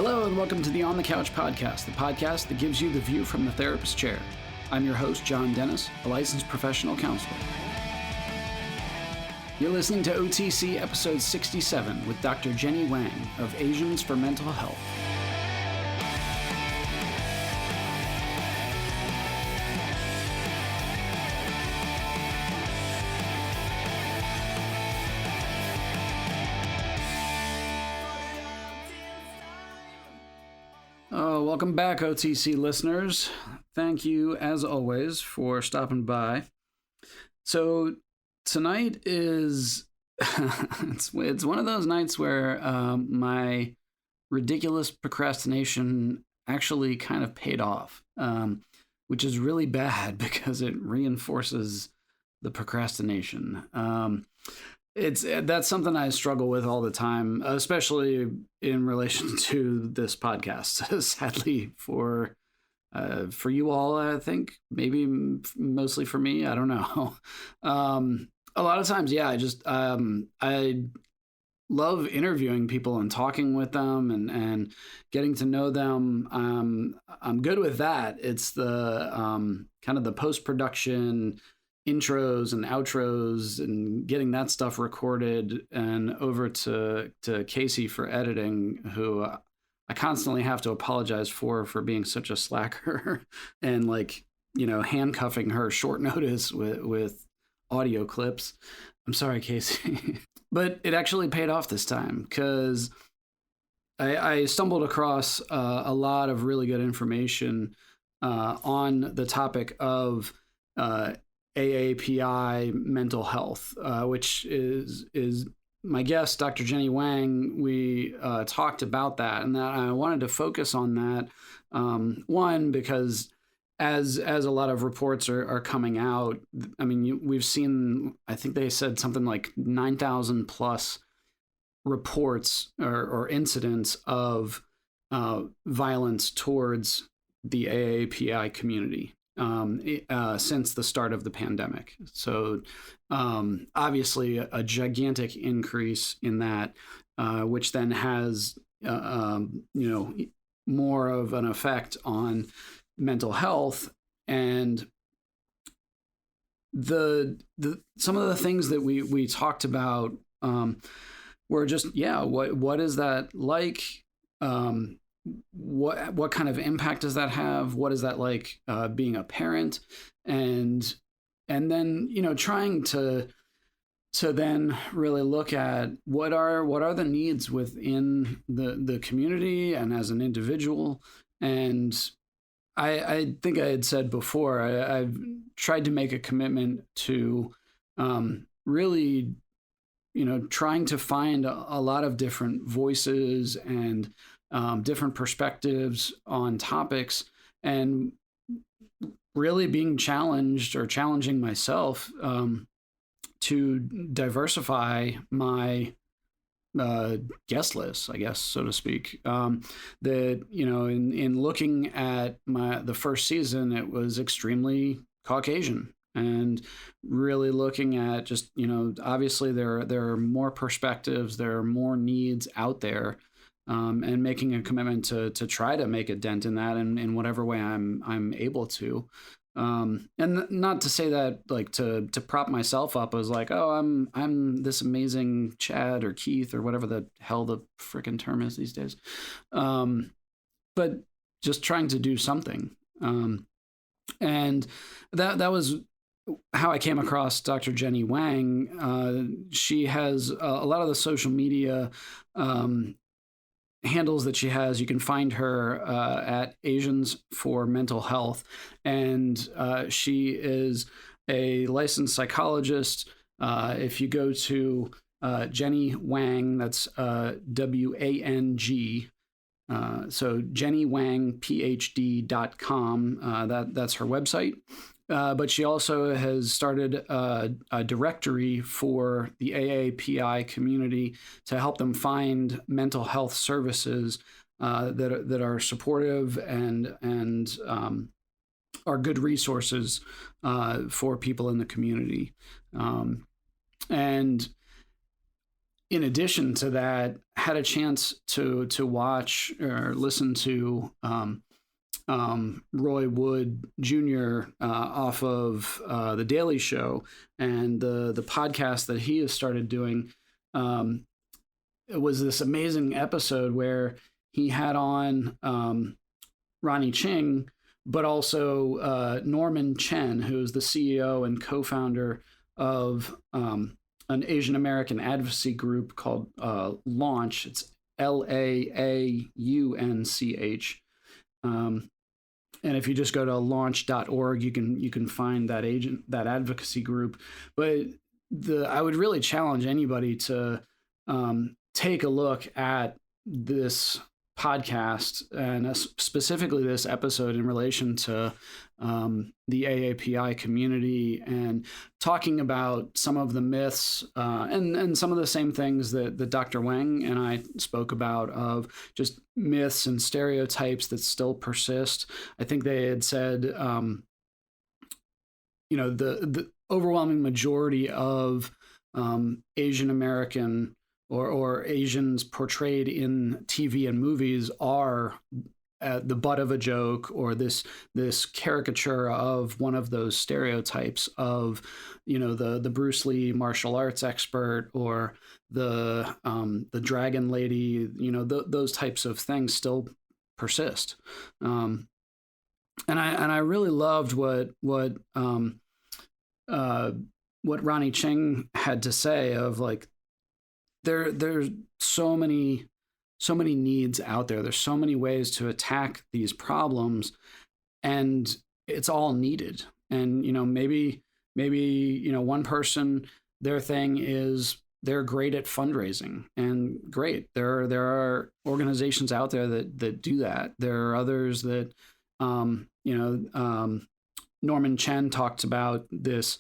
Hello and welcome to the On the Couch podcast, the podcast that gives you the view from the therapist chair. I'm your host, John Dennis, a licensed professional counselor. You're listening to OTC episode 67 with Dr. Jenny Wang of Asians for Mental Health. Welcome back, OTC listeners. Thank you, as always, for stopping by. So tonight is it's one of those nights where my ridiculous procrastination actually kind of paid off, which is really bad because it reinforces the procrastination. That's something I struggle with all the time, especially in relation to this podcast. Sadly, for you all, I think, maybe mostly for me, I don't know. A lot of times, yeah, I love interviewing people and talking with them and getting to know them. I'm good with that. It's the kind of the post-production intros and outros and getting that stuff recorded and over to Casey for editing, who I constantly have to apologize for being such a slacker and handcuffing her short notice with audio clips. I'm sorry, Casey. But it actually paid off this time because I stumbled across a lot of really good information on the topic of AAPI mental health, which is my guest, Dr. Jenny Wang. We talked about that, and that I wanted to focus on that. One, because as a lot of reports are coming out, I mean, we've seen, I think they said something like 9,000 plus reports or incidents of violence towards the AAPI community since the start of the pandemic. So obviously a gigantic increase in that, which then has, more of an effect on mental health. And some of the things that we talked about were just, what is that like? What kind of impact does that have? What is that like being a parent? And then, trying to then really look at what are the needs within the community and as an individual. And I think I had said before, I've tried to make a commitment to really, trying to find a lot of different voices and different perspectives on topics, and really being challenged or challenging myself to diversify my guest list, I guess, so to speak. That, in looking at the first season, it was extremely Caucasian, and really looking at just, obviously there are more perspectives, there are more needs out there. And making a commitment to try to make a dent in that in whatever way I'm able to. And not to say that like to prop myself up as like, oh, I'm this amazing Chad or Keith or whatever the hell the frickin' term is these days. But just trying to do something. And that was how I came across Dr. Jenny Wang. She has a lot of the social media handles that she has. You can find her at Asians for Mental Health, and she is a licensed psychologist. If you go to Jenny Wang, that's WANG, so jennywangphd.com, that's her website. But she also has started a directory for the AAPI community to help them find mental health services that are supportive and are good resources for people in the community. And in addition to that, had a chance to watch or listen to Roy Wood Jr. Off of The Daily Show, and the podcast that he has started doing. It was this amazing episode where he had on Ronnie Ching, but also Norman Chen, who is the CEO and co-founder of an Asian American advocacy group called Launch. It's LAAUNCH. And if you just go to launch.org, you can find that advocacy group. But I would really challenge anybody to take a look at this podcast, and specifically this episode in relation to the AAPI community, and talking about some of the myths and some of the same things that Dr. Wang and I spoke about, of just myths and stereotypes that still persist. I think they had said, the overwhelming majority of Asian American or Asians portrayed in TV and movies are the butt of a joke, or this caricature of one of those stereotypes of, the Bruce Lee martial arts expert, or the dragon lady. Those types of things still persist. And I really loved what Ronnie Ching had to say, of like, there's so many needs out there. There's so many ways to attack these problems, and it's all needed. And maybe one person, their thing is they're great at fundraising, and great. There are organizations out there that do that. There are others that Norman Chen talked about this.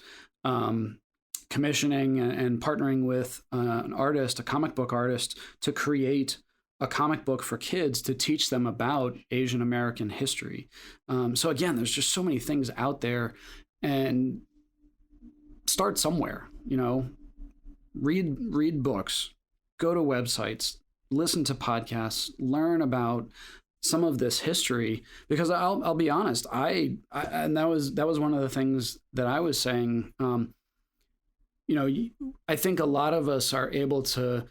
Commissioning and partnering with an artist, a comic book artist, to create a comic book for kids to teach them about Asian American history. So again, there's just so many things out there, and start somewhere. Read books, go to websites, listen to podcasts, learn about some of this history, because I'll be honest, and that was one of the things that I was saying. I think a lot of us are able to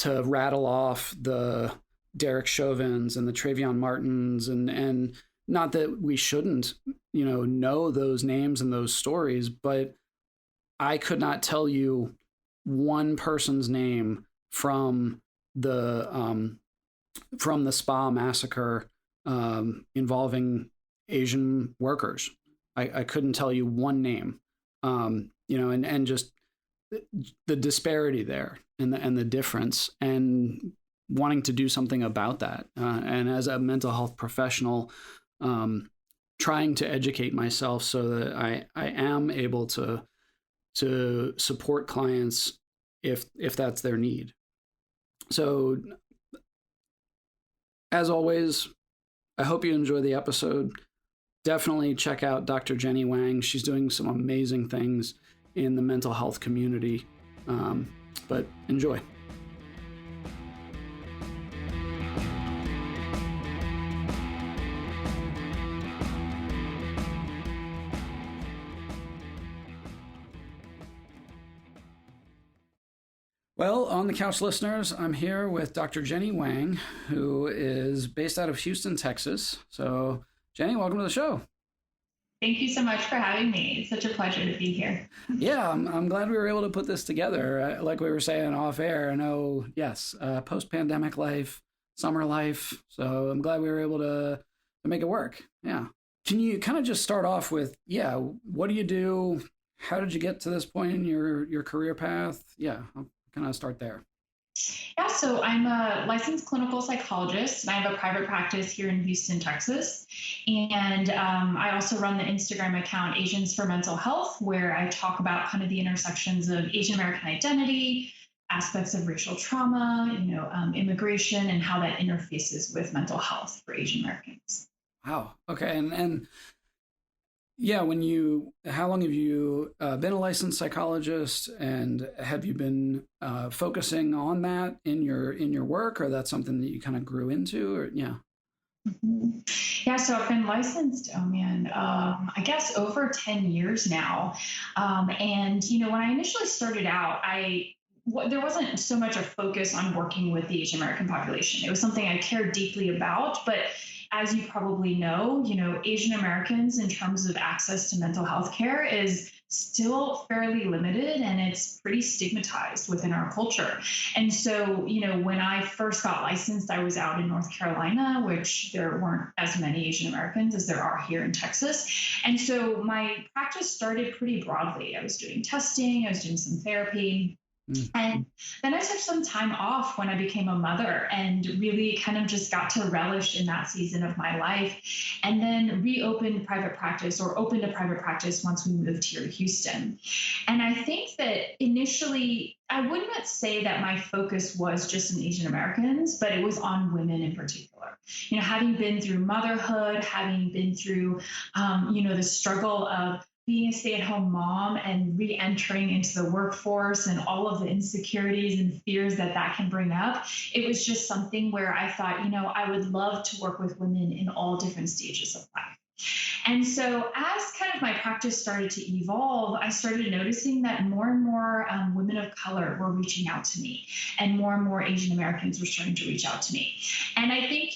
rattle off the Derek Chauvins and the Trayvon Martins, and not that we shouldn't, know those names and those stories, but I could not tell you one person's name from the spa massacre involving Asian workers. I couldn't tell you one name, and just the disparity there, and the difference, and wanting to do something about that. And as a mental health professional, trying to educate myself so that I am able to support clients if that's their need. So as always, I hope you enjoy the episode. Definitely check out Dr. Jenny Wang. She's doing some amazing things in the mental health community. But enjoy. Well, on the couch listeners, I'm here with Dr. Jenny Wang, who is based out of Houston, Texas. So Jenny, welcome to the show. Thank you so much for having me. It's such a pleasure to be here. Yeah, I'm glad we were able to put this together. Like we were saying off air, I know, yes, post-pandemic life, summer life. So I'm glad we were able to make it work. Yeah. Can you kind of just start off with, what do you do? How did you get to this point in your career path? Yeah, I'll kind of start there. Yeah, so I'm a licensed clinical psychologist, and I have a private practice here in Houston, Texas. And I also run the Instagram account Asians for Mental Health, where I talk about kind of the intersections of Asian American identity, aspects of racial trauma, immigration, and how that interfaces with mental health for Asian Americans. Wow. Okay. And Yeah, how long have you been a licensed psychologist, and have you been focusing on that in your work, or that's something that you kind of grew into, or yeah? Mhm. Yeah, so I've been licensed, oh man, I guess over 10 years now. And, when I initially started out, there wasn't so much a focus on working with the Asian American population. It was something I cared deeply about, but as you probably know, Asian Americans in terms of access to mental health care is still fairly limited and it's pretty stigmatized within our culture. And so, when I first got licensed, I was out in North Carolina, which there weren't as many Asian Americans as there are here in Texas. And so my practice started pretty broadly. I was doing testing, I was doing some therapy. And then I took some time off when I became a mother and really kind of just got to relish in that season of my life. And then reopened private practice or opened a private practice once we moved here to Houston. And I think that initially, I would not say that my focus was just on Asian Americans, but it was on women in particular. Having been through motherhood, having been through, the struggle of being a stay-at-home mom and re-entering into the workforce and all of the insecurities and fears that can bring up, it was just something where I thought, I would love to work with women in all different stages of life. And so, as kind of my practice started to evolve, I started noticing that more and more women of color were reaching out to me, and more Asian Americans were starting to reach out to me. And I think,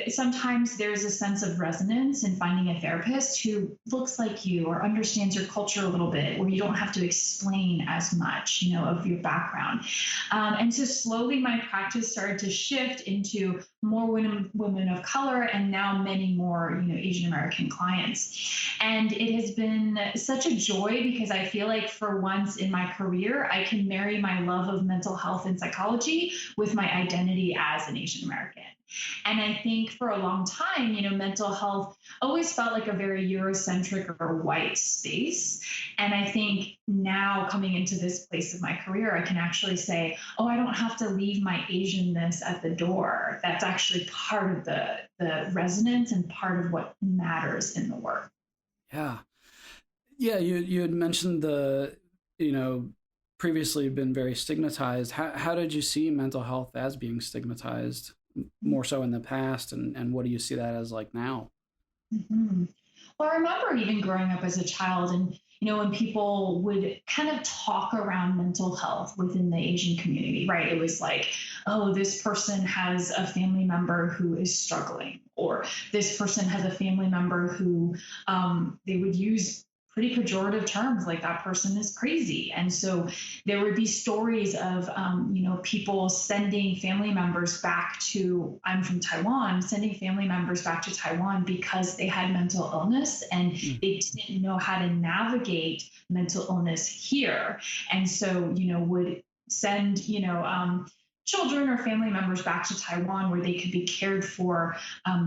sometimes there's a sense of resonance in finding a therapist who looks like you or understands your culture a little bit, where you don't have to explain as much, of your background. And so, slowly, my practice started to shift into more women of color, and now many more, Asian American clients. And it has been such a joy because I feel like for once in my career, I can marry my love of mental health and psychology with my identity as an Asian American. And I think for a long time, mental health always felt like a very Eurocentric or white space. And I think now coming into this place of my career, I can actually say, oh, I don't have to leave my Asianness at the door. That's actually part of the resonance and part of what matters in the work. Yeah. Yeah, you had mentioned you know, previously been very stigmatized. How did you see mental health as being stigmatized more so in the past, and what do you see that as like now? Mm-hmm. Well, I remember even growing up as a child, and when people would kind of talk around mental health within the Asian community, right? It was like, oh, this person has a family member who is struggling, or this person has a family member who they would use pretty pejorative terms like that person is crazy. And so there would be stories of people sending family members back to, I'm from Taiwan, sending family members back to Taiwan because they had mental illness and they didn't know how to navigate mental illness here. And so would send children or family members back to Taiwan where they could be cared for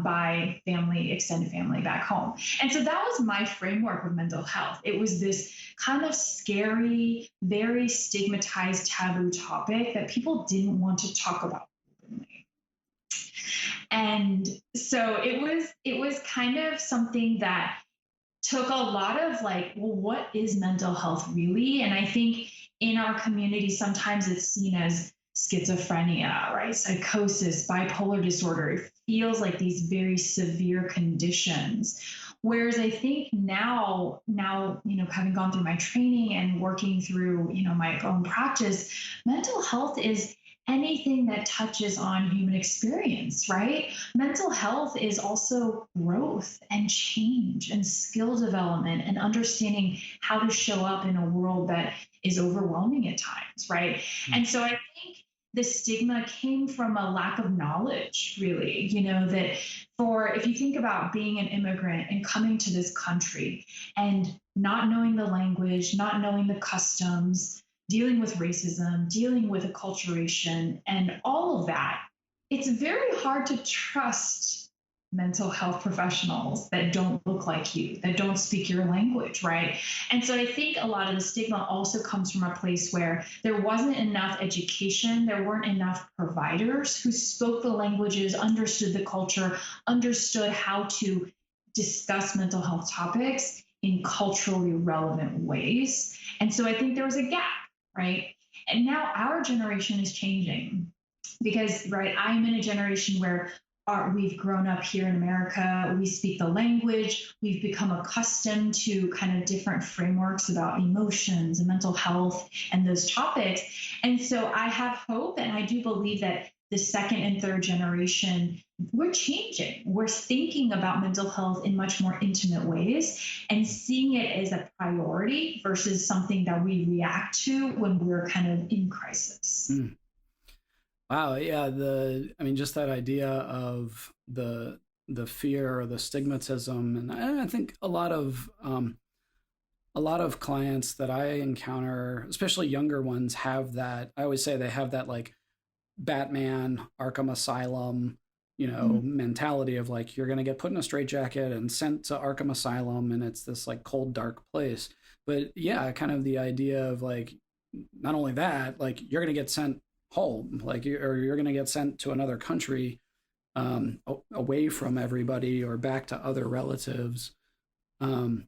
by family, extended family back home. And so that was my framework of mental health. It was this kind of scary, very stigmatized, taboo topic that people didn't want to talk about openly. And so it was kind of something that took a lot of like, well, what is mental health really? And I think in our community, sometimes it's seen as schizophrenia, right? Psychosis, bipolar disorder. It feels like these very severe conditions. Whereas I think now, having gone through my training and working through, my own practice, mental health is anything that touches on human experience, right? Mental health is also growth and change and skill development and understanding how to show up in a world that is overwhelming at times, right? And so I think the stigma came from a lack of knowledge, really, that if you think about being an immigrant and coming to this country and not knowing the language, not knowing the customs, dealing with racism, dealing with acculturation, and all of that, it's very hard to trust mental health professionals that don't look like you, that don't speak your language, right? And so I think a lot of the stigma also comes from a place where there wasn't enough education, there weren't enough providers who spoke the languages, understood the culture, understood how to discuss mental health topics in culturally relevant ways. And so I think there was a gap, right? And now our generation is changing because, right, I'm in a generation where we've grown up here in America, we speak the language, we've become accustomed to kind of different frameworks about emotions and mental health and those topics. And so I have hope, and I do believe that the second and third generation, we're changing. We're thinking about mental health in much more intimate ways and seeing it as a priority versus something that we react to when we're kind of in crisis. Mm. Wow, yeah, just that idea of the fear or the stigmatism, and I think a lot of clients that I encounter, especially younger ones, have that. I always say they have that like Batman, Arkham Asylum, mentality of like you're gonna get put in a straitjacket and sent to Arkham Asylum, and it's this like cold, dark place. But yeah, kind of the idea of like not only that, like you're gonna get sent home, like you're going to get sent to another country, away from everybody or back to other relatives. And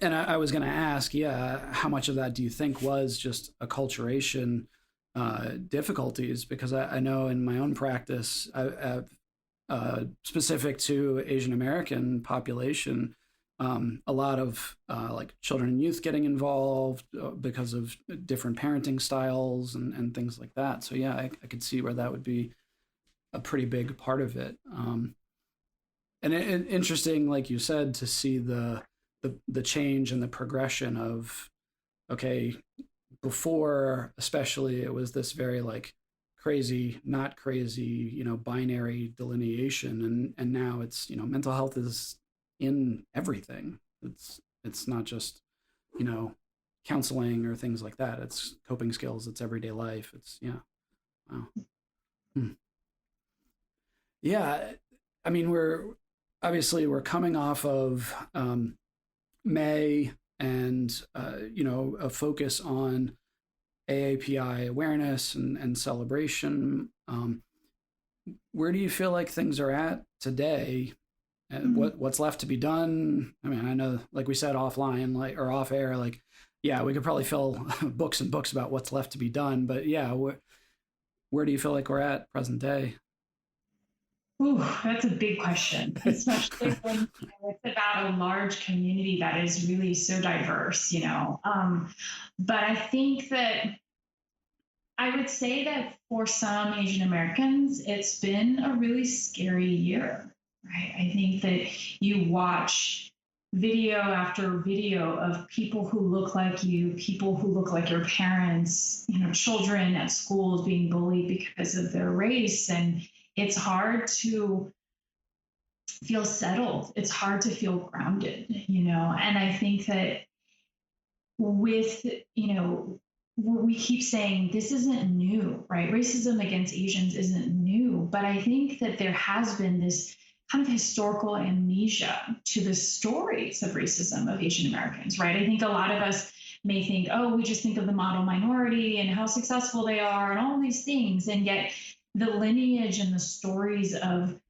I was going to ask, how much of that do you think was just acculturation difficulties? Because I know in my own practice, specific to Asian American population, a lot of like children and youth getting involved because of different parenting styles and things like that. So yeah, I could see where that would be a pretty big part of it. And interesting, like you said, to see the change and the progression of, okay, before especially it was this very like crazy, not crazy, binary delineation, and now it's mental health is in everything. It's not just counseling or things like that. It's coping skills, it's everyday life. It's wow. Yeah, I mean, we're coming off of May and a focus on AAPI awareness and celebration. Where do you feel like things are at today? And what's left to be done? I mean, I know, like we said offline, like or off air, like, yeah, we could probably fill books and books about what's left to be done. But yeah, where do you feel like we're at present day? Ooh, that's a big question, especially when it's about a large community that is really so diverse, But I think that I would say that for some Asian Americans, it's been a really scary year. Right. I think that you watch video after video of people who look like you, people who look like your parents, children at schools being bullied because of their race. And it's hard to feel settled. It's hard to feel grounded, And I think that with, we keep saying this isn't new, right? Racism against Asians isn't new. But I think that there has been this kind of historical amnesia to the stories of racism of Asian Americans, right? I think a lot of us may think, oh, we just think of the model minority and how successful they are and all these things. And yet the lineage and the stories of,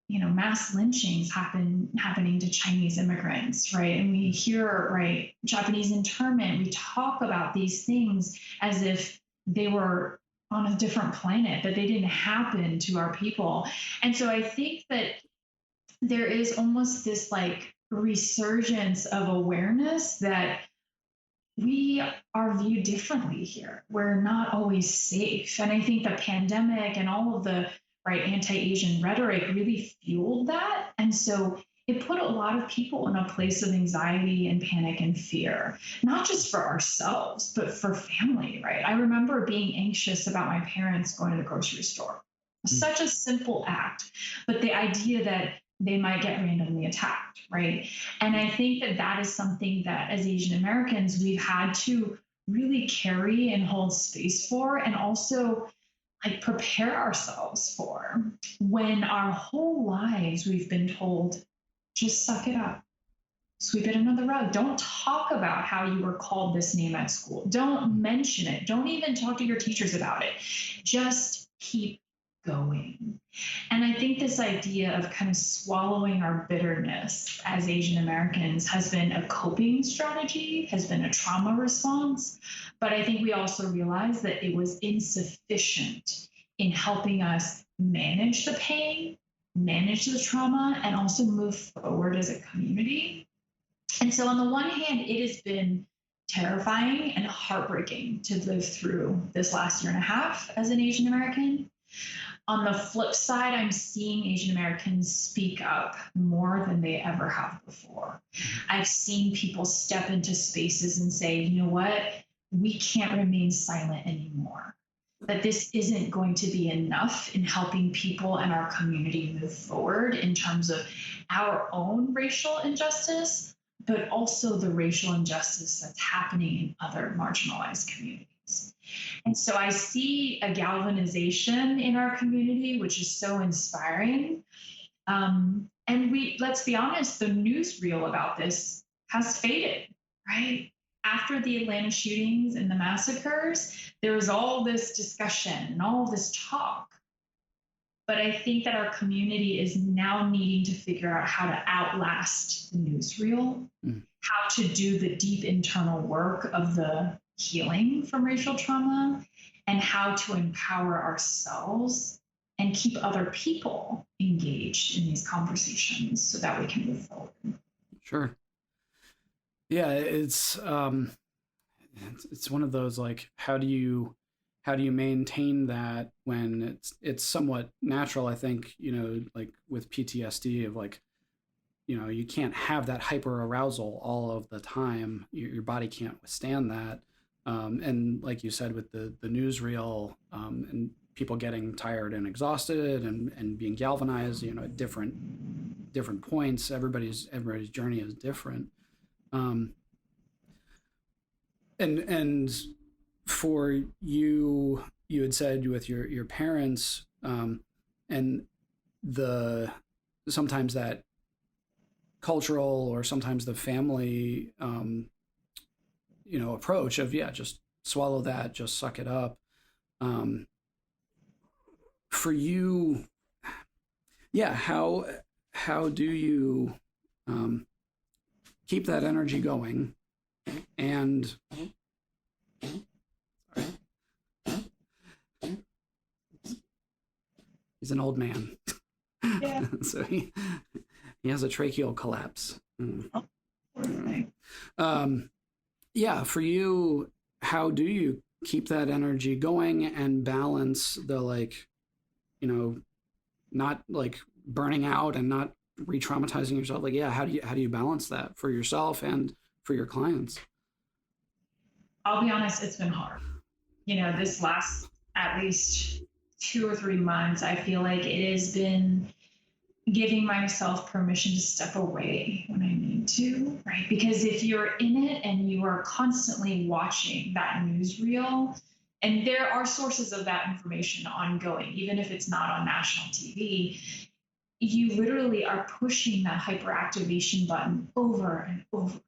mass lynchings happening to Chinese immigrants, right? And we hear, right, Japanese internment, we talk about these things as if they were on a different planet, that they didn't happen to our people. And so I think that there is almost this like resurgence of awareness that we are viewed differently here. We're not always safe. And I think the pandemic and all of the anti-Asian rhetoric really fueled that. And so it put a lot of people in a place of anxiety and panic and fear, not just for ourselves, but for family, right? I remember being anxious about my parents going to the grocery store. Such a simple act, but the idea that they might get randomly attacked, right? And I think that that is something that as Asian Americans, we've had to really carry and hold space for, and also like prepare ourselves for, when our whole lives we've been told, just suck it up, sweep it under the rug. Don't talk about how you were called this name at school. Don't mention it. Don't even talk to your teachers about it. Just keep going. And I think this idea of kind of swallowing our bitterness as Asian Americans has been a coping strategy, has been a trauma response. But I think we also realized that it was insufficient in helping us manage the pain, manage the trauma, and also move forward as a community. And so, on the one hand, it has been terrifying and heartbreaking to live through this last year and a half as an Asian American. On the flip side, I'm seeing Asian Americans speak up more than they ever have before. I've seen people step into spaces and say, you know what, we can't remain silent anymore. That this isn't going to be enough in helping people and our community move forward in terms of our own racial injustice, but also the racial injustice that's happening in other marginalized communities. And so I see a galvanization in our community, which is so inspiring. And let's be honest, the newsreel about this has faded, right? After the Atlanta shootings and the massacres, there was all this discussion and all this talk. But I think that our community is now needing to figure out how to outlast the newsreel, how to do the deep internal work of the healing from racial trauma, and how to empower ourselves and keep other people engaged in these conversations so that we can move forward. Sure. Yeah, it's one of those, like, how do you maintain that when it's somewhat natural? I think, like with PTSD, of like, you can't have that hyper arousal all of the time. Your body can't withstand that. And like you said, with the newsreel, and people getting tired and exhausted and being galvanized, at different points, everybody's journey is different. And for you had said with your parents, and sometimes that cultural or sometimes the family, approach of, just swallow that, just suck it up. For you, how do you keep that energy going? And he's an old man. Yeah. So he has a tracheal collapse. For you, how do you keep that energy going and balance the, not like burning out and not re-traumatizing yourself? How do you balance that for yourself and for your clients? I'll be honest, it's been hard. This last at least 2 or 3 months, I feel like it has been giving myself permission to step away when I need to, right? Because if you're in it and you are constantly watching that newsreel, and there are sources of that information ongoing, even if it's not on national TV, you literally are pushing that hyperactivation button over and over,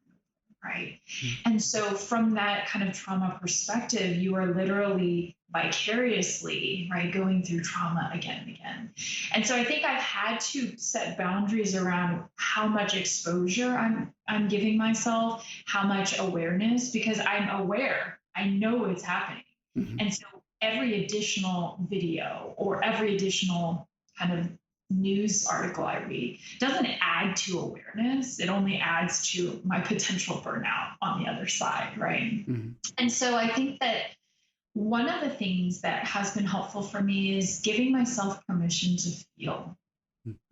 right? And so from that kind of trauma perspective, you are literally vicariously, right, going through trauma again and again. And so I think I've had to set boundaries around how much exposure I'm giving myself, how much awareness, because I'm aware, I know it's happening. And so every additional video or every additional kind of news article I read doesn't add to awareness. It only adds to my potential burnout on the other side, right? And so I think that one of the things that has been helpful for me is giving myself permission to feel,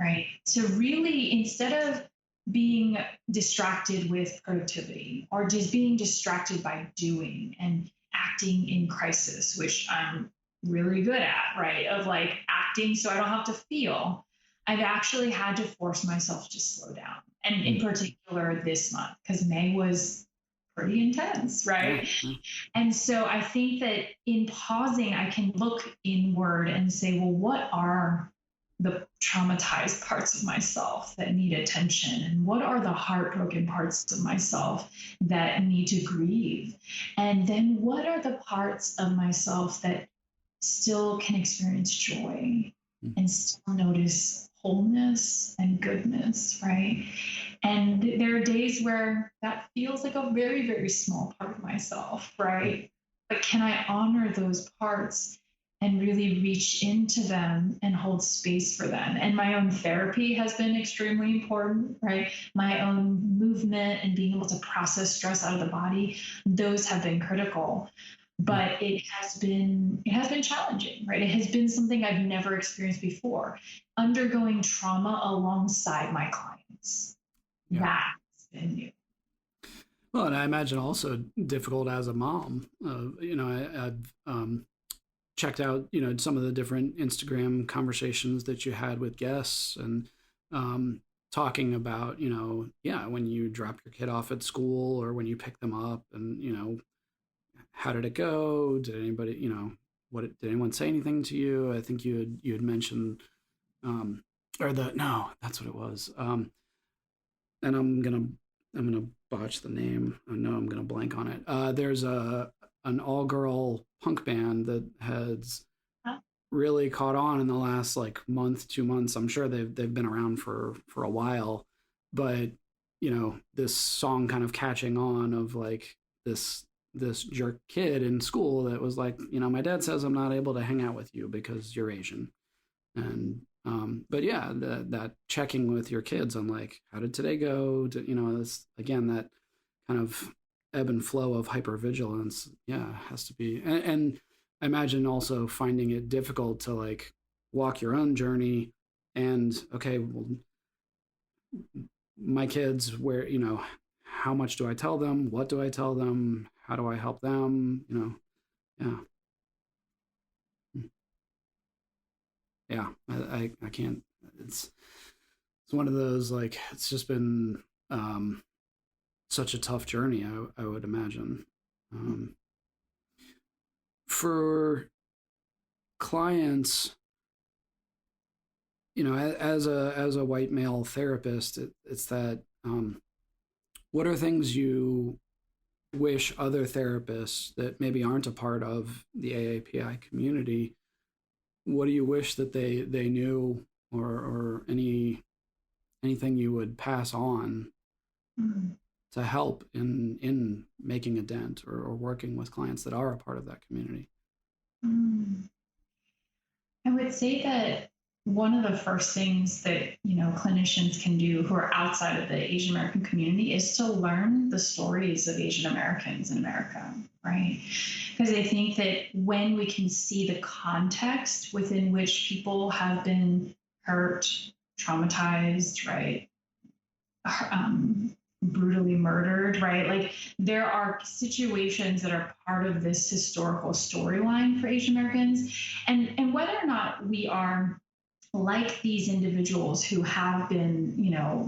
right? To really, instead of being distracted with productivity or just being distracted by doing and acting in crisis, which I'm really good at, right? Of like acting so I don't have to feel. I've actually had to force myself to slow down. And in particular this month, because May was pretty intense, right? And so I think that in pausing, I can look inward and say, well, what are the traumatized parts of myself that need attention? And what are the heartbroken parts of myself that need to grieve? And then what are the parts of myself that still can experience joy and still notice wholeness and goodness, right? And there are days where that feels like a very, very small part of myself, right? But can I honor those parts and really reach into them and hold space for them? And my own therapy has been extremely important, right? My own movement and being able to process stress out of the body, those have been critical. But it has been challenging, right? It has been something I've never experienced before. Undergoing trauma alongside my clients. Yeah. That's been new. Well, and I imagine also difficult as a mom. I've checked out, some of the different Instagram conversations that you had with guests and talking about, when you drop your kid off at school or when you pick them up and, how did it go? Did anybody, did anyone say anything to you? I think you had mentioned, no, that's what it was. And I'm gonna botch the name. I know I'm gonna blank on it. There's an all girl punk band that has really caught on in the last like month, 2 months. I'm sure they've been around for a while, but this song kind of catching on of like this jerk kid in school that was like, my dad says I'm not able to hang out with you because you're Asian. And but yeah, that checking with your kids on like, how did today go? This again, that kind of ebb and flow of hypervigilance, yeah, has to be. And I imagine also finding it difficult to like walk your own journey and okay, well, my kids, where how much do I tell them? What do I tell them? How do I help them? Yeah. Yeah, I can't. It's one of those like it's just been such a tough journey. I would imagine for clients. As a white male therapist, it's that what are things you wish other therapists that maybe aren't a part of the AAPI community, what do you wish that they knew or anything you would pass on to help in making a dent or working with clients that are a part of that community? I would say that one of the first things that clinicians can do who are outside of the Asian American community is to learn the stories of Asian Americans in America, right? Because I think that when we can see the context within which people have been hurt, traumatized, right, brutally murdered, right? Like there are situations that are part of this historical storyline for Asian Americans, and whether or not we are like these individuals who have been,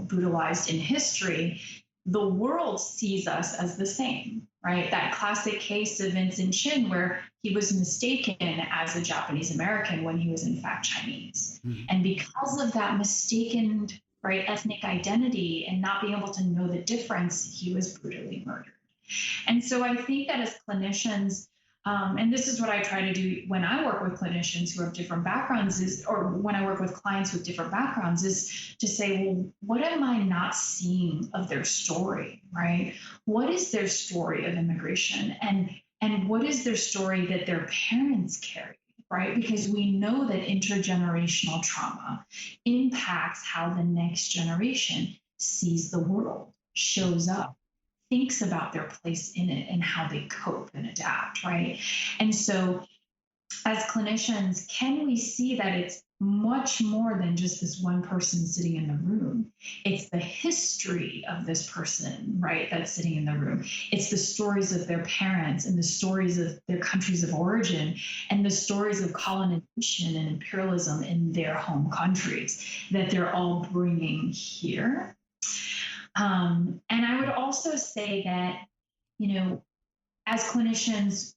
brutalized in history, the world sees us as the same, right? That classic case of Vincent Chin, where he was mistaken as a Japanese American when he was in fact Chinese. And because of that mistaken, right, ethnic identity and not being able to know the difference, he was brutally murdered. And so I think that as clinicians, and this is what I try to do when I work with clinicians who have different backgrounds or when I work with clients with different backgrounds is to say, well, what am I not seeing of their story, right? What is their story of immigration? And what is their story that their parents carry, right? Because we know that intergenerational trauma impacts how the next generation sees the world, shows up, thinks about their place in it and how they cope and adapt, right? And so as clinicians, can we see that it's much more than just this one person sitting in the room? It's the history of this person, right, that's sitting in the room. It's the stories of their parents and the stories of their countries of origin and the stories of colonization and imperialism in their home countries that they're all bringing here. And I would also say that, as clinicians,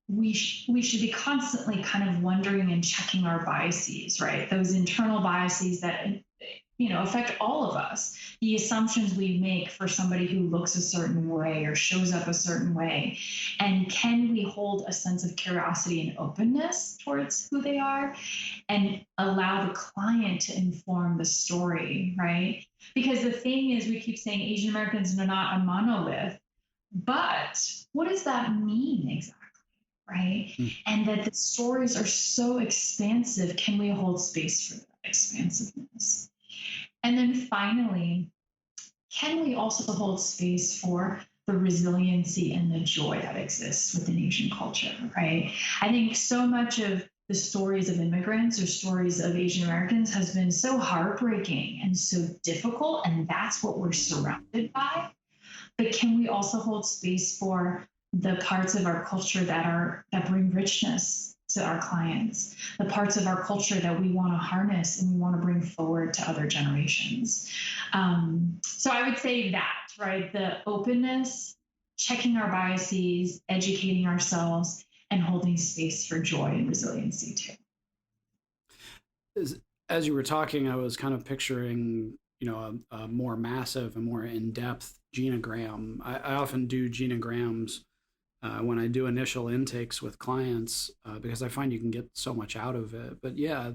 we should be constantly kind of wondering and checking our biases, right? Those internal biases that affect all of us. The assumptions we make for somebody who looks a certain way or shows up a certain way. And can we hold a sense of curiosity and openness towards who they are and allow the client to inform the story, right? Because the thing is, we keep saying Asian Americans are not a monolith, but what does that mean exactly? Right? And that the stories are so expansive. Can we hold space for that expansiveness? And then finally, can we also hold space for the resiliency and the joy that exists within Asian culture, right? I think so much of the stories of immigrants or stories of Asian Americans has been so heartbreaking and so difficult, and that's what we're surrounded by. But can we also hold space for the parts of our culture that bring richness to our clients, the parts of our culture that we want to harness and we want to bring forward to other generations? So I would say that, right? The openness, checking our biases, educating ourselves, and holding space for joy and resiliency too. As you were talking, I was kind of picturing, a more massive and more in-depth genogram. I often do genograms when I do initial intakes with clients because I find you can get so much out of it. But yeah,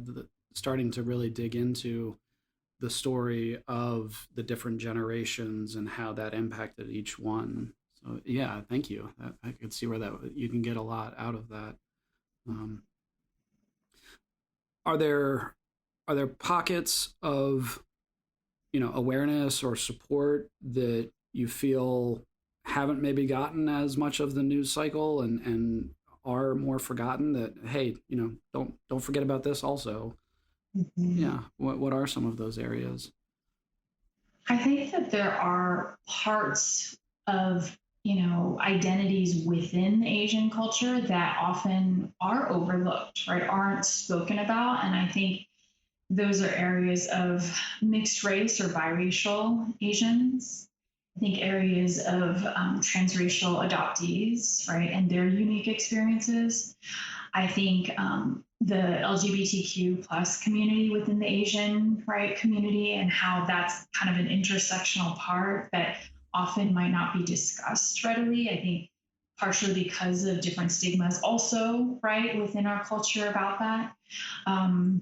starting to really dig into the story of the different generations and how that impacted each one. So yeah, thank you. I could see where that you can get a lot out of that. Um, are there pockets of awareness or support that you feel haven't maybe gotten as much of the news cycle and are more forgotten, that hey, don't forget about this also? Mm-hmm. Yeah, what are some of those areas? I think that there are parts of, identities within Asian culture that often are overlooked, right? Aren't spoken about. And I think those are areas of mixed race or biracial Asians. I think areas of transracial adoptees, right, and their unique experiences. I think the LGBTQ plus community within the Asian community and how that's kind of an intersectional part that often might not be discussed readily. I think partially because of different stigmas also within our culture about that. I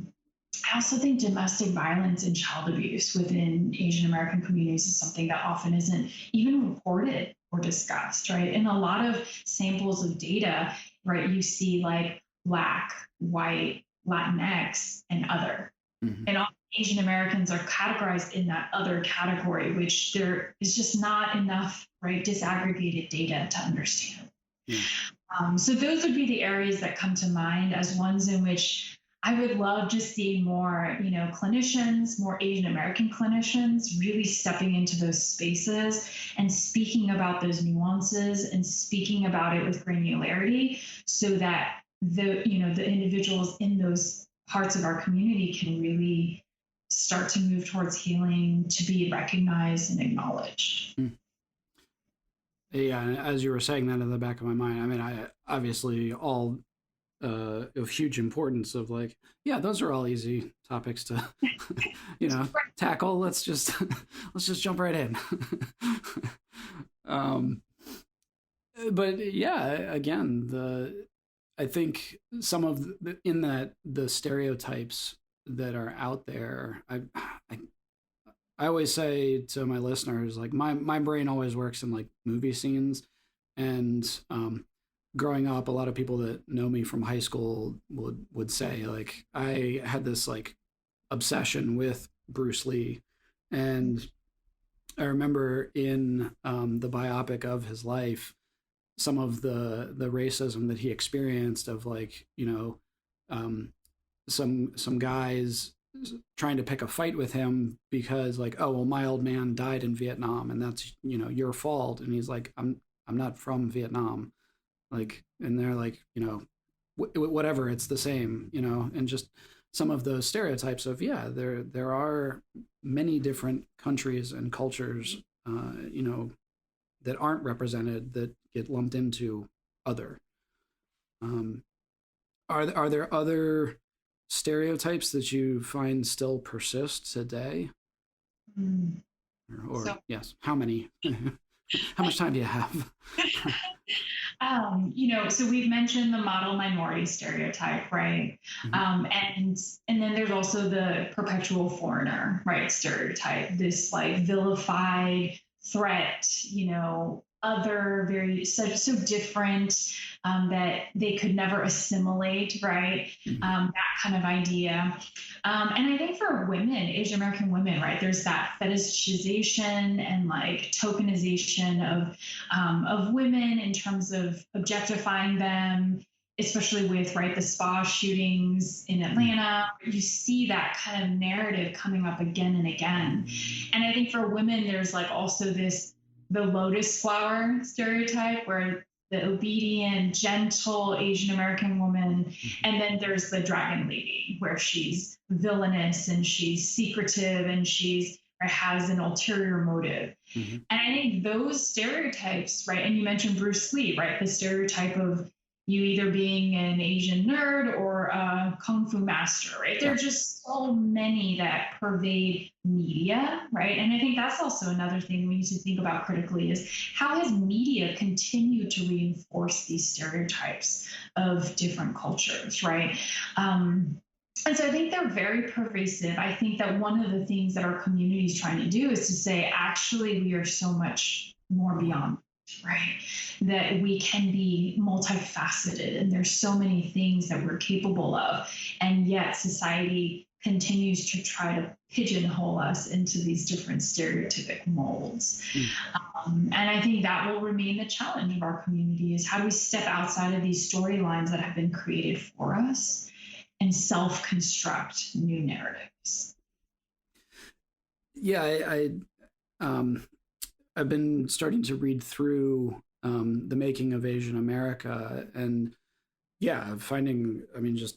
also think domestic violence and child abuse within Asian American communities is something that often isn't even reported or discussed, right? In a lot of samples of data, right, you see like Black, white, Latinx, and other. Mm-hmm. And all Asian Americans are categorized in that other category, which there is just not enough, right, disaggregated data to understand. Mm-hmm. So those would be the areas that come to mind as ones in which I would love to see more, clinicians, more Asian American clinicians really stepping into those spaces and speaking about those nuances and speaking about it with granularity so that the individuals in those parts of our community can really start to move towards healing, to be recognized and acknowledged. Yeah, as you were saying that in the back of my mind, I mean, I obviously all of huge importance of like, yeah, those are all easy topics to, tackle. Let's just jump right in. But yeah, again, I think some of the stereotypes that are out there, I always say to my listeners, like my brain always works in like movie scenes, and growing up, a lot of people that know me from high school would say like I had this like obsession with Bruce Lee, and I remember in the biopic of his life, some of the racism that he experienced of like some guys trying to pick a fight with him because like, oh well, my old man died in Vietnam and that's your fault, and he's like, I'm not from Vietnam. Like, and they're like, whatever, it's the same, and just some of those stereotypes of, yeah, there are many different countries and cultures, that aren't represented that get lumped into other. Are there other stereotypes that you find still persist today? Mm. Or So, yes, how many? How much time do you have? so we've mentioned the model minority stereotype, right? Mhm. And then there's also the perpetual foreigner, right? Stereotype, this like vilified threat, other very so different that they could never assimilate, right? Mhm. That kind of idea. And I think for women, Asian American women, right, there's that fetishization and like tokenization of women in terms of objectifying them, especially with right the spa shootings in Mhm. Atlanta. You see that kind of narrative coming up again and again. And I think for women, there's like also this the lotus flower stereotype where the obedient, gentle Asian American woman, Mhm. and then there's the dragon lady where she's villainous and she's secretive and she's or has an ulterior motive. Mhm. And I think those stereotypes, right? And you mentioned Bruce Lee, right? The stereotype of you either being an Asian nerd or a kung fu master, right? There Yeah. are just so many that pervade media, right? And I think that's also another thing we need to think about critically is how has media continued to reinforce these stereotypes of different cultures, right? And so I think they're very pervasive. I think that one of the things that our community is trying to do is to say, actually, we are so much more beyond, right? That we can be multifaceted and there's so many things that we're capable of. And yet society continues to try to pigeonhole us into these different stereotypic molds. Mm. And I think that will remain the challenge of our community is how do we step outside of these storylines that have been created for us and self-construct new narratives. Yeah, I've been starting to read through the making of Asian America, and yeah, finding, I mean, just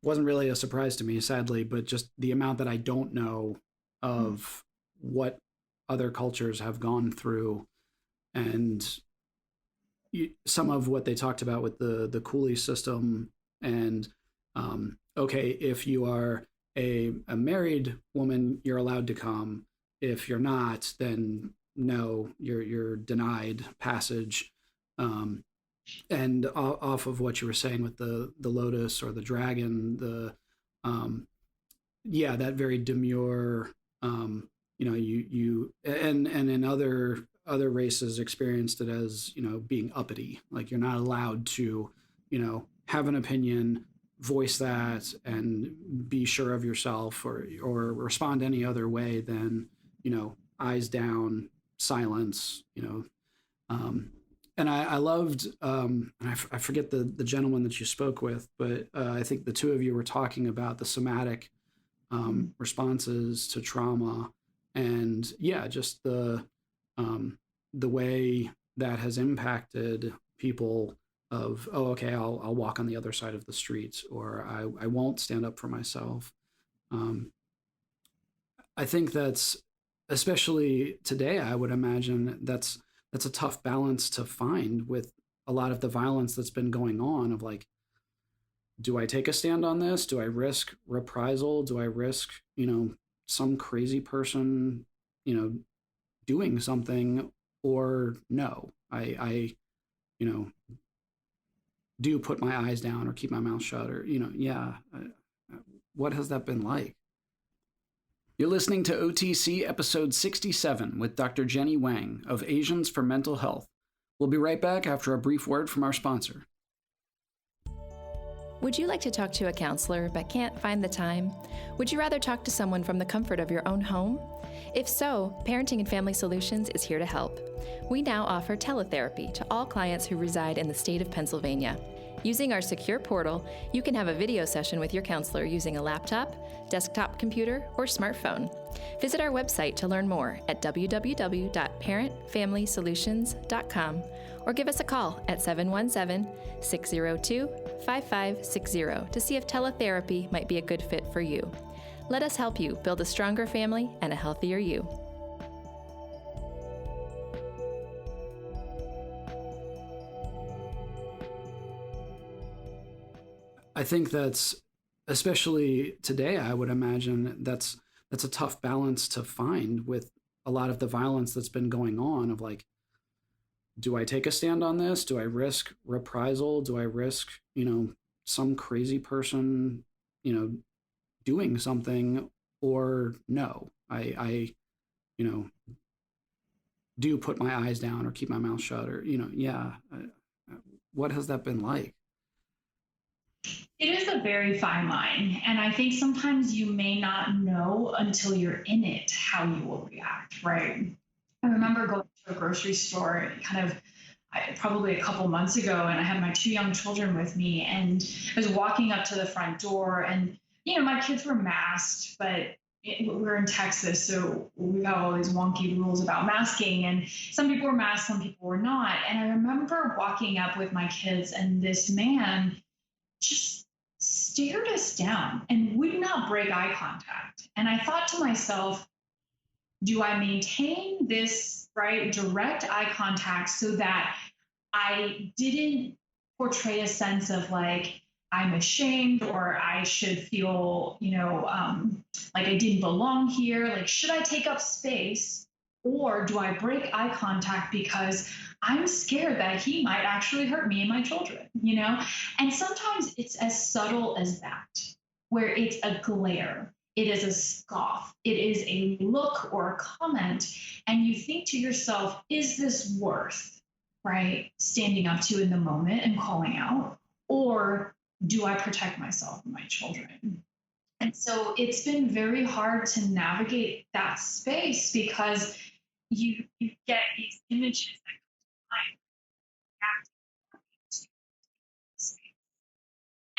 wasn't really a surprise to me, sadly, but just the amount that I don't know of what other cultures have gone through, and some of what they talked about with the coolie system, and okay, if you are a married woman, you're allowed to come. If you're not, then no, you're denied passage. Um, and off of what you were saying with the lotus or the dragon, the um, yeah, that very demure, you and in other races experienced it as, being uppity, like you're not allowed to, have an opinion, voice that, and be sure of yourself, or respond any other way than, eyes down, silence, um, and I loved, and I forget the gentleman that you spoke with, but I think the two of you were talking about the somatic responses to trauma, and yeah, just the way that has impacted people. Of, oh, okay, I'll walk on the other side of the street, or I won't stand up for myself. Um, I think that's, especially today, I would imagine that's a tough balance to find with a lot of the violence that's been going on, of like, do I take a stand on this? Do I risk reprisal? Do I risk, some crazy person, you know, doing something, or no? I you know, do put my eyes down or keep my mouth shut, or, yeah. What has that been like? You're listening to OTC episode 67 with Dr. Jenny Wang of Asians for Mental Health. We'll be right back after a brief word from our sponsor. Would you like to talk to a counselor but can't find the time? Would you rather talk to someone from the comfort of your own home? If so, Parenting and Family Solutions is here to help. We now offer teletherapy to all clients who reside in the state of Pennsylvania. Using our secure portal, you can have a video session with your counselor using a laptop, desktop computer, or smartphone. Visit our website to learn more at www.parentfamilysolutions.com or give us a call at 717-602-5560 to see if teletherapy might be a good fit for you. Let us help you build a stronger family and a healthier you. I think that's, especially today, I would imagine that's that's a tough balance to find with a lot of the violence that's been going on of like, do I take a stand on this? Do I risk reprisal? Do I risk, some crazy person, doing something, or no, I do put my eyes down or keep my mouth shut or, what has that been like? It is a very fine line. And I think sometimes you may not know until you're in it how you will react, right? I remember going to a grocery store probably a couple months ago, and I had my 2 young children with me, and I was walking up to the front door, and my kids were masked, but we're in Texas, so we've got all these wonky rules about masking, and some people were masked, some people were not. And I remember walking up with my kids, and this man just stared us down and would not break eye contact. And I thought to myself, do I maintain this direct eye contact so that I didn't portray a sense of like I'm ashamed or I should feel, like I didn't belong here? Like, should I take up space, or do I break eye contact because I'm scared that he might actually hurt me and my children, And sometimes it's as subtle as that, where it's a glare, it is a scoff, it is a look or a comment, and you think to yourself, is this worth, standing up to in the moment and calling out, or do I protect myself and my children? And so it's been very hard to navigate that space because you get these images that come to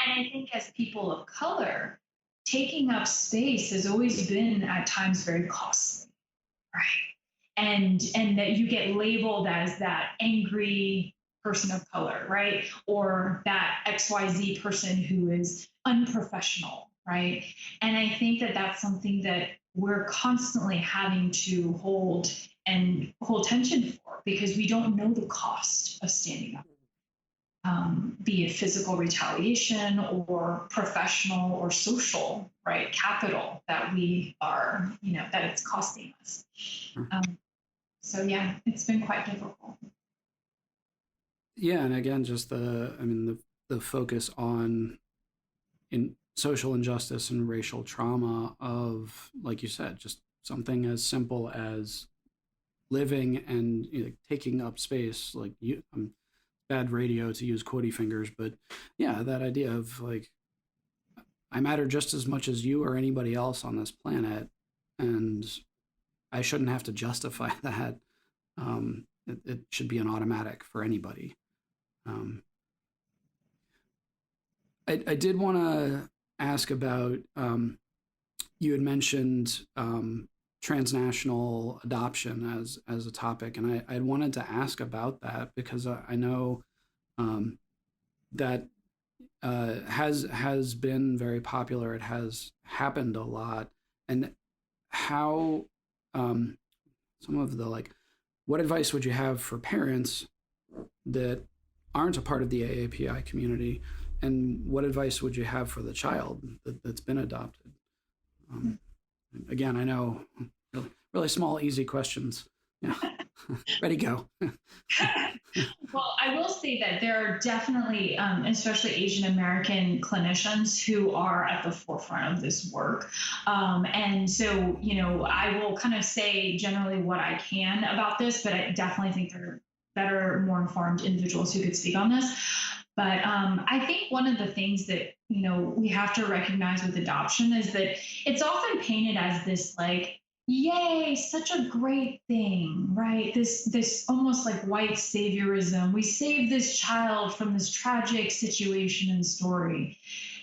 mind. And I think as people of color, taking up space has always been at times very costly, right? And that you get labeled as that angry person of color, right? Or that XYZ person who is unprofessional, right? And I think that that's something that we're constantly having to hold tension for, because we don't know the cost of standing up. Be it physical retaliation or professional or social, capital that we are, that it's costing us. So yeah, it's been quite difficult. Yeah, and again, just the focus on in social injustice and racial trauma of, like you said, just something as simple as living and taking up space. Like bad radio to use quotey fingers, but yeah, that idea of like, I matter just as much as you or anybody else on this planet, and I shouldn't have to justify that. It should be an automatic for anybody. I did want to ask about, you had mentioned transnational adoption as a topic, and I wanted to ask about that because I know that has been very popular. It has happened a lot, and how some of the what advice would you have for parents that aren't a part of the AAPI community, and what advice would you have for the child that's been adopted? Again, I know really small, easy questions. Yeah. Ready, go. Well, I will say that there are definitely, especially Asian American clinicians who are at the forefront of this work. And so, I will kind of say generally what I can about this, but I definitely think there are better, more informed individuals who could speak on this. But I think one of the things that, we have to recognize with adoption is that it's often painted as this yay, such a great thing, right? This almost like white saviorism. We saved this child from this tragic situation and story.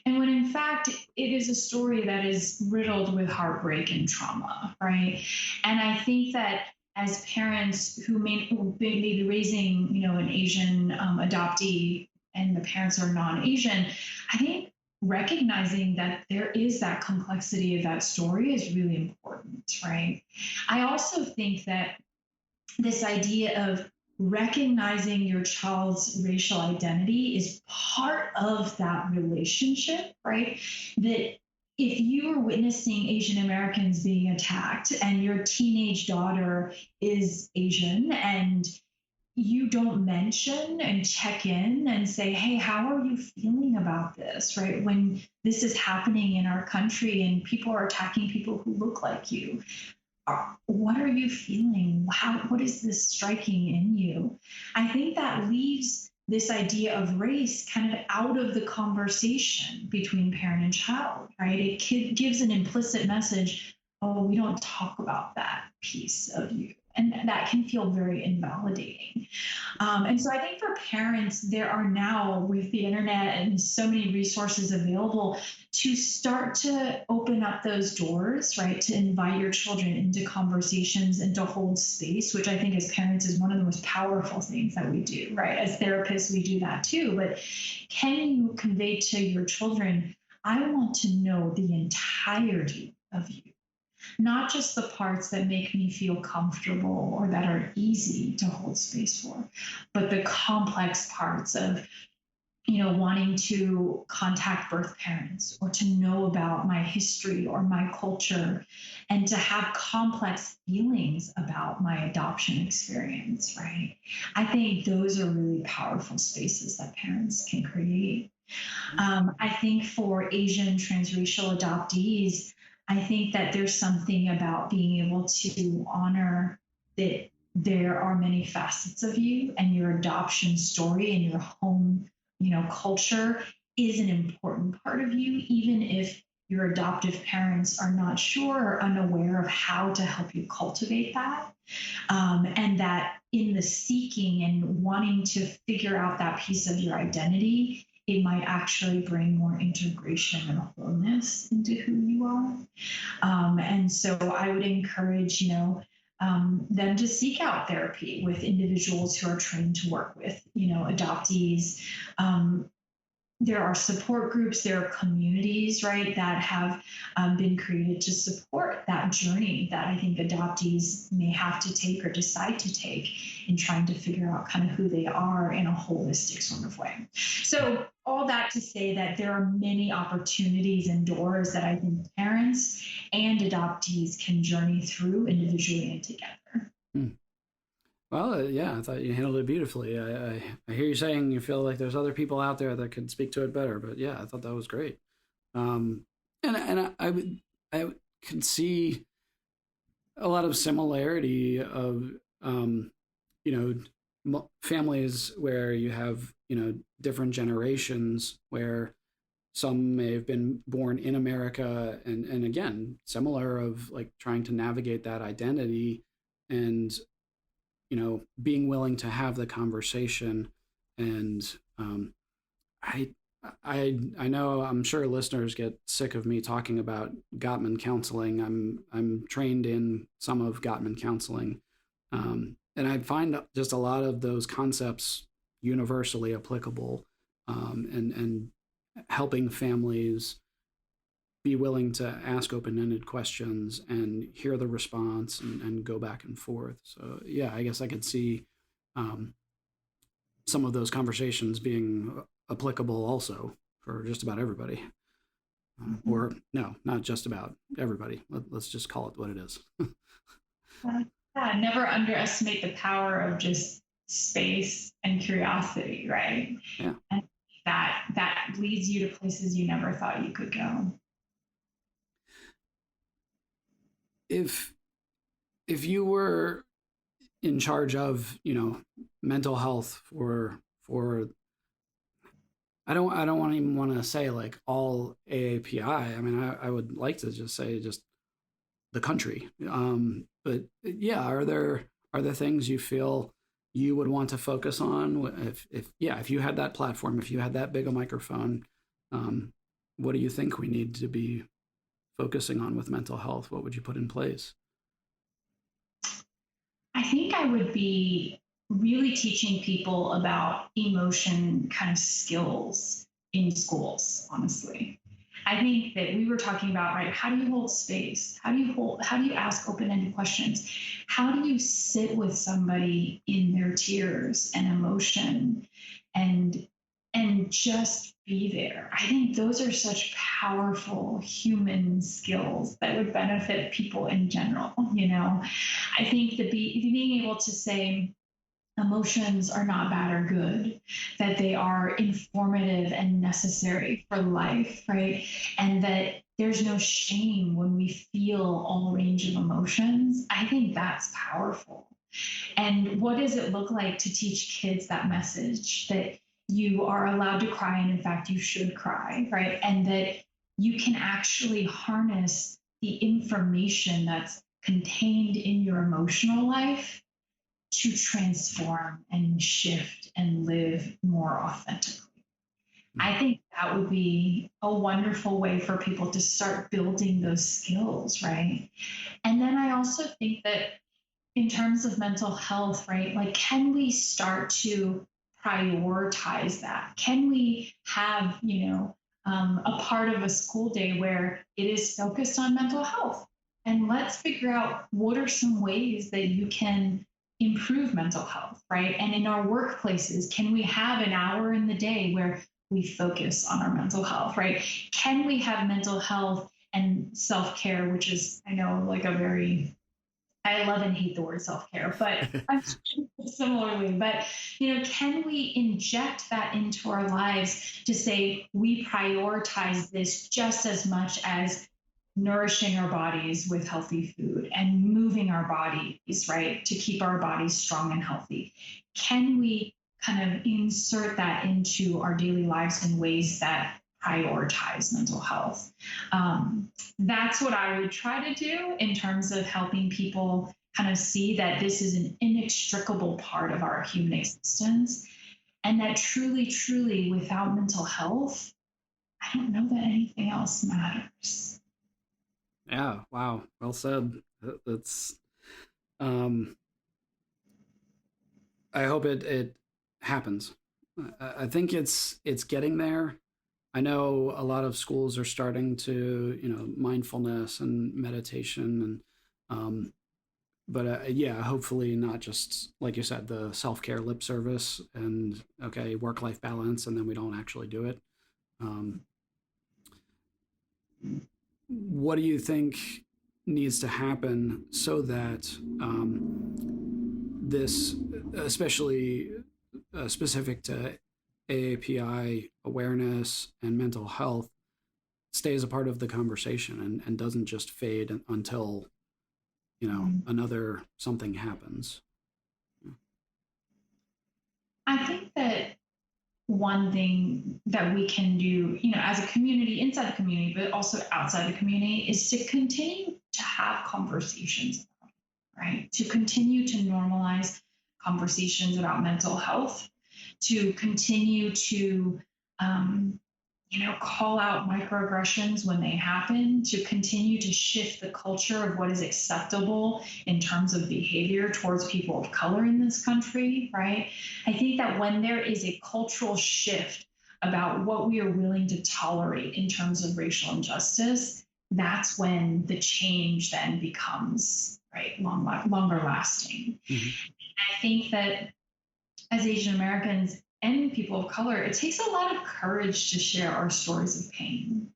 And when in fact, it is a story that is riddled with heartbreak and trauma, right? And I think that as parents who may be raising, an Asian adoptee and the parents are non-Asian, I think recognizing that there is that complexity of that story is really important, right? I also think that this idea of recognizing your child's racial identity is part of that relationship, right? That if you are witnessing Asian Americans being attacked and your teenage daughter is Asian and you don't mention and check in and say, hey, how are you feeling about this, right? When this is happening in our country and people are attacking people who look like you, what are you feeling? What is this striking in you? I think that leaves this idea of race kind of out of the conversation between parent and child, right? It gives an implicit message, oh, we don't talk about that piece of you. And that can feel very invalidating. And so I think for parents, there are now, with the internet and so many resources available, to start to open up those doors, right? To invite your children into conversations and to hold space, which I think as parents is one of the most powerful things that we do, right? As therapists, we do that too. But can you convey to your children, I want to know the entirety of you? Not just the parts that make me feel comfortable or that are easy to hold space for, but the complex parts of, wanting to contact birth parents or to know about my history or my culture and to have complex feelings about my adoption experience, right? I think those are really powerful spaces that parents can create. I think for Asian transracial adoptees, I think that there's something about being able to honor that there are many facets of you and your adoption story and your home, culture is an important part of you, even if your adoptive parents are not sure or unaware of how to help you cultivate that. And that in the seeking and wanting to figure out that piece of your identity, it might actually bring more integration and wholeness into who you are. And so I would encourage, them to seek out therapy with individuals who are trained to work with, adoptees. There are support groups, there are communities, right, that have been created to support that journey that I think adoptees may have to take or decide to take in trying to figure out kind of who they are in a holistic sort of way. So all that to say that there are many opportunities and doors that I think parents and adoptees can journey through individually and together. Well, yeah, I thought you handled it beautifully. I hear you saying you feel like there's other people out there that could speak to it better, but yeah, I thought that was great. And I could see a lot of similarity of families where you have different generations where some may have been born in America and again similar of like trying to navigate that identity and being willing to have the conversation. And I know I'm sure listeners get sick of me talking about Gottman counseling. I'm trained in some of Gottman counseling, and I find just a lot of those concepts universally applicable, and helping families be willing to ask open-ended questions and hear the response and go back and forth. So yeah, I guess I could see some of those conversations being applicable also for just about everybody. Or no, not just about everybody. Let's just call it what it is. Yeah, never underestimate the power of just space and curiosity, right? Yeah. And that leads you to places you never thought you could go. If you were in charge of mental health for I don't even want to say like all AAPI. I mean, I would like to just say just the country. But yeah, are there things you feel you would want to focus on if you had that platform, if you had that big a microphone? What do you think we need to be focusing on with mental health? What would you put in place? I think I would be really teaching people about emotion kind of skills in schools, honestly. I think that we were talking about, right, how do you hold space? How do you ask open-ended questions? How do you sit with somebody in their tears and emotion and and just be there. I think those are such powerful human skills that would benefit people in general. I think being able to say emotions are not bad or good, that they are informative and necessary for life, right? And that there's no shame when we feel all range of emotions. I think that's powerful. And what does it look like to teach kids that message that you are allowed to cry and in fact you should cry, right? And that you can actually harness the information that's contained in your emotional life to transform and shift and live more authentically. I think that would be a wonderful way for people to start building those skills, right? And then I also think that in terms of mental health, right, like, can we start to prioritize that? Can we have, a part of a school day where it is focused on mental health? And let's figure out what are some ways that you can improve mental health, right? And in our workplaces, can we have an hour in the day where we focus on our mental health, right? Can we have mental health and self-care, which is, I know, like I love and hate the word self-care, but I'm similarly, but can we inject that into our lives to say we prioritize this just as much as nourishing our bodies with healthy food and moving our bodies, right, to keep our bodies strong and healthy? Can we kind of insert that into our daily lives in ways that prioritize mental health? That's what I would try to do in terms of helping people kind of see that this is an inextricable part of our human existence, and that truly, truly, without mental health, I don't know that anything else matters. Yeah, wow, well said. That's um I hope it happens. I think it's getting there. I know a lot of schools are starting to, mindfulness and meditation, and but yeah, hopefully not just like you said, the self-care lip service and okay, work-life balance, and then we don't actually do it. Um, what do you think needs to happen so that this, especially specific to AAPI awareness and mental health, stays a part of the conversation and doesn't just fade until another something happens? I think that one thing that we can do, as a community, inside the community, but also outside the community, is to continue to have conversations, right? To continue to normalize conversations about mental health, to continue to, call out microaggressions when they happen, to continue to shift the culture of what is acceptable in terms of behavior towards people of color in this country, right? I think that when there is a cultural shift about what we are willing to tolerate in terms of racial injustice, that's when the change then becomes, right, longer lasting. Mm-hmm. I think that as Asian Americans and people of color, it takes a lot of courage to share our stories of pain,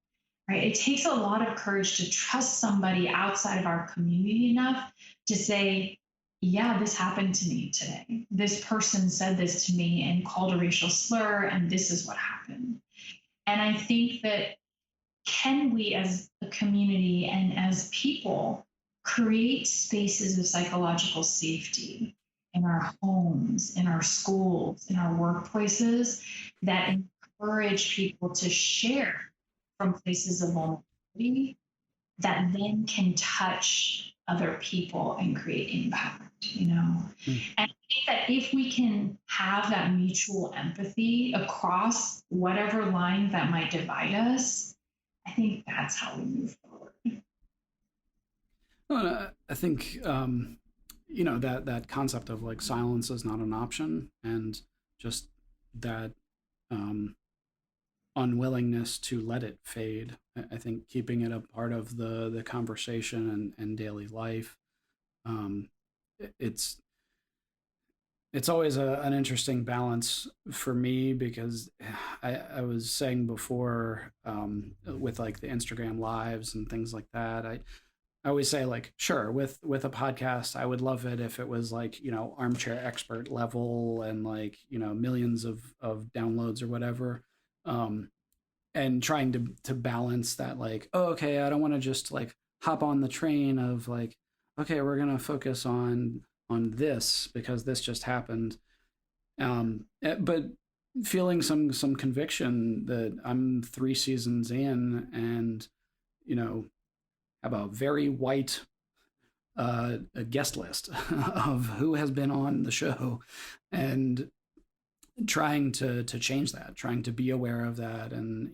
right? It takes a lot of courage to trust somebody outside of our community enough to say, yeah, this happened to me today. This person said this to me and called a racial slur, and this is what happened. And I think that can we as a community and as people create spaces of psychological safety in our homes, in our schools, in our workplaces that encourage people to share from places of vulnerability that then can touch other people and create impact, And I think that if we can have that mutual empathy across whatever line that might divide us, I think that's how we move forward. Well, I think that concept of like silence is not an option, and just that unwillingness to let it fade. I think keeping it a part of the conversation and daily life. It's it's always an interesting balance for me because I was saying before with like the Instagram lives and things like that. I always say like, sure, with a podcast, I would love it if it was like, armchair expert level and like, millions of downloads or whatever. Um, and trying to balance that like, oh, okay, I don't want to just like hop on the train of like, okay, we're gonna focus on this because this just happened. But feeling some conviction that I'm 3 seasons in and have a very white a guest list of who has been on the show, and trying to change that, trying to be aware of that. And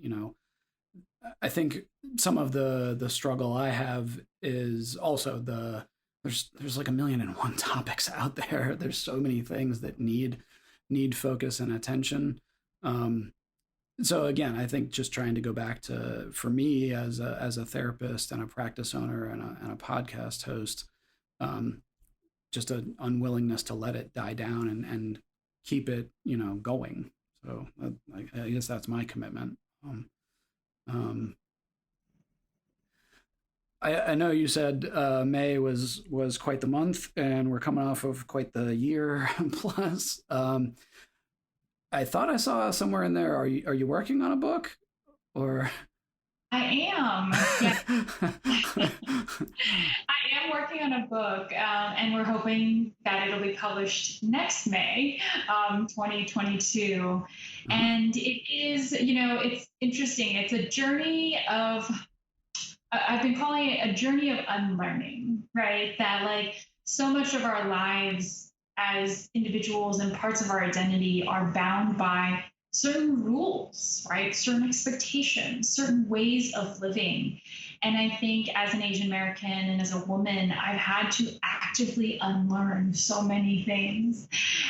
I think some of the struggle I have is also there's like a million and one topics out there. There's so many things that need focus and attention. So again, I think just trying to go back to, for me as a therapist and a practice owner and a podcast host, just an unwillingness to let it die down and keep it, going. So I guess that's my commitment. I know you said May was quite the month, and we're coming off of quite the year plus. I thought I saw somewhere in there. Are you working on a book, or? I am. Yeah. I am working on a book, and we're hoping that it'll be published next May, 2022. And it is, it's interesting. It's a journey of, I've been calling it a journey of unlearning, right? That like so much of our lives as individuals and parts of our identity are bound by certain rules, right? Certain expectations, certain ways of living. And I think as an Asian American and as a woman, I've had to actively unlearn so many things.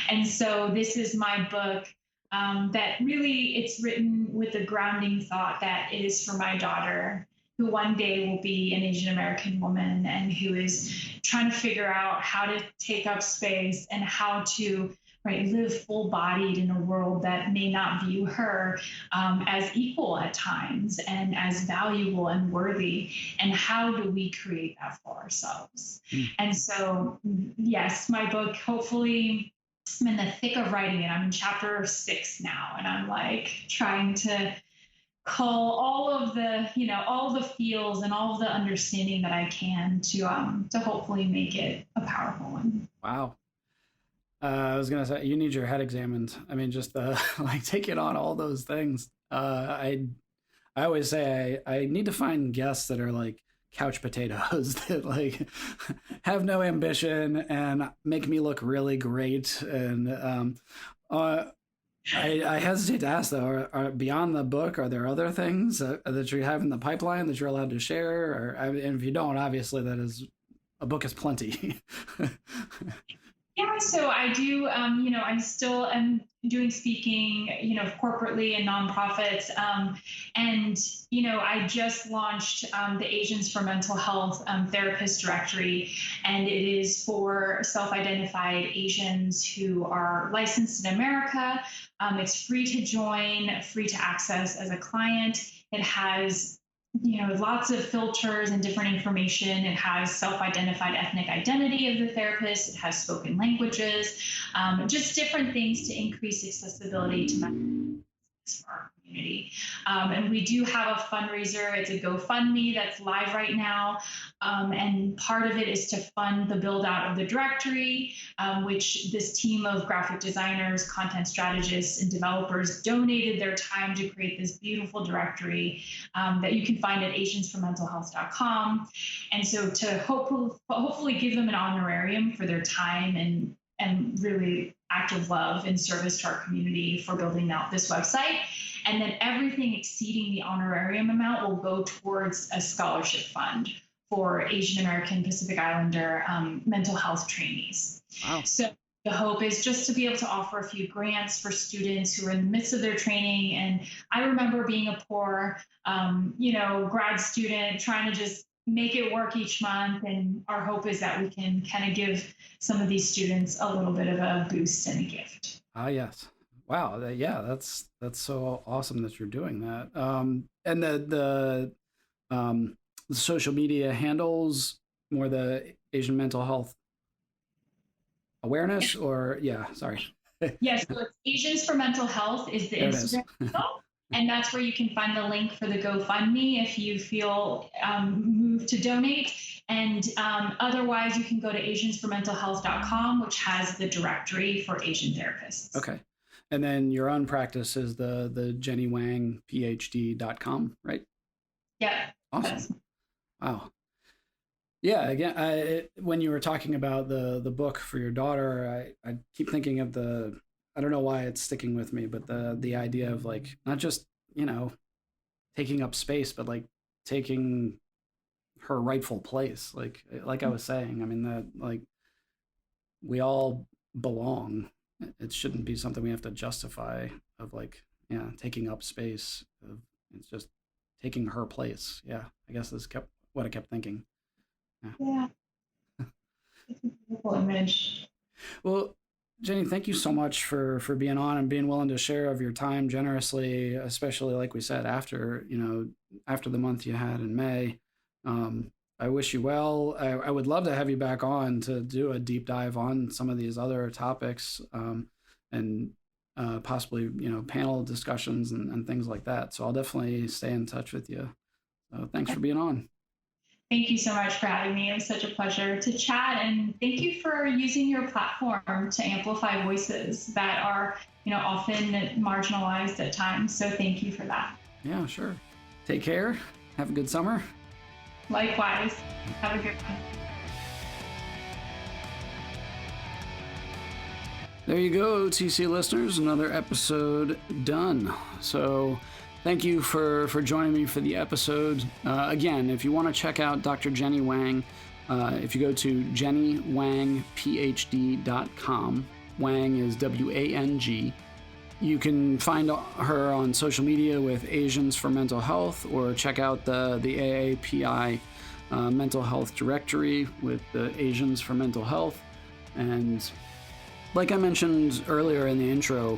And so this is my book that really, it's written with the grounding thought that it is for my daughter, who one day will be an Asian American woman and who is trying to figure out how to take up space and how to live full-bodied in a world that may not view her as equal at times and as valuable and worthy. And how do we create that for ourselves? And so, yes, my book, hopefully, I'm in the thick of writing it. I'm in chapter 6 now, and I'm like trying to call all of the, all the feels and all of the understanding that I can to hopefully make it a powerful one. Wow. I was gonna say, you need your head examined. I mean, just like taking on all those things. I always say I need to find guests that are like couch potatoes that like have no ambition and make me look really great. And I hesitate to ask though, are beyond the book, are there other things that you have in the pipeline that you're allowed to share? Or and if you don't, obviously a book is plenty. Yeah, so I do, I still am doing speaking, corporately and nonprofits. And, I just launched the Asians for Mental Health Therapist Directory, and it is for self-identified Asians who are licensed in America. It's free to join, free to access as a client. It has lots of filters and different information. It has self-identified ethnic identity of the therapist. It has spoken languages, just different things to increase accessibility to mental for our community. And we do have a fundraiser. It's a GoFundMe that's live right now. And part of it is to fund the build out of the directory, which this team of graphic designers, content strategists, and developers donated their time to create this beautiful directory that you can find at asiansformentalhealth.com. And so to hopefully give them an honorarium for their time and really act of love and service to our community for building out this website. And then everything exceeding the honorarium amount will go towards a scholarship fund for Asian American Pacific Islander mental health trainees. Wow. So the hope is just to be able to offer a few grants for students who are in the midst of their training. And I remember being a poor, grad student trying to just make it work each month. And our hope is that we can kind of give some of these students a little bit of a boost and a gift. Ah, yes. Wow. Yeah, that's so awesome that you're doing that. And the social media handles, more the Asian mental health awareness, or sorry. Yes, so it's Asians for Mental Health is the Instagram handle, and that's where you can find the link for the GoFundMe if you feel moved to donate. And otherwise, you can go to asiansformentalhealth.com, which has the directory for Asian therapists. Okay. And then your own practice is the Jenny Wang PhD.com, right? Yeah. Awesome. Wow. Yeah. Again, when you were talking about the book for your daughter, I keep thinking of I don't know why it's sticking with me, but the idea of like, not just, taking up space, but like taking her rightful place. Like I was saying, I mean, that like we all belong. It shouldn't be something we have to justify of like, taking up space. It's just taking her place. Yeah. I guess that's what I kept thinking. Yeah. It's a beautiful image. Well, Jenny, thank you so much for being on and being willing to share of your time generously, especially like we said, after the month you had in May. I wish you well. I would love to have you back on to do a deep dive on some of these other topics, and possibly, panel discussions and things like that. So I'll definitely stay in touch with you. So thanks for being on. Thank you so much for having me. It was such a pleasure to chat, and thank you for using your platform to amplify voices that are, often marginalized at times. So thank you for that. Yeah, sure. Take care. Have a good summer. Likewise. Have a good one. There you go, TC listeners. Another episode done. So thank you for joining me for the episode. Again, if you want to check out Dr. Jenny Wang, if you go to jennywangphd.com, Wang is W-A-N-G. You can find her on social media with Asians for Mental Health, or check out the AAPI mental health directory with the Asians for Mental Health. And like I mentioned earlier in the intro,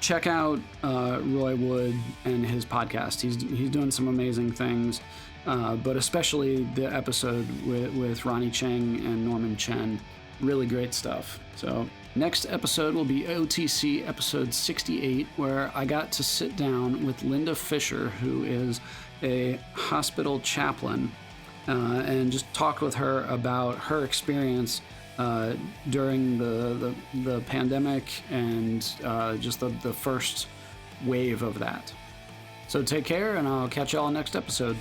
check out Roy Wood and his podcast. He's doing some amazing things, but especially the episode with Ronnie Cheng and Norman Chen. Really great stuff. So next episode will be OTC episode 68, where I got to sit down with Linda Fisher, who is a hospital chaplain, and just talk with her about her experience during the pandemic and just the first wave of that. So take care, and I'll catch y'all next episode.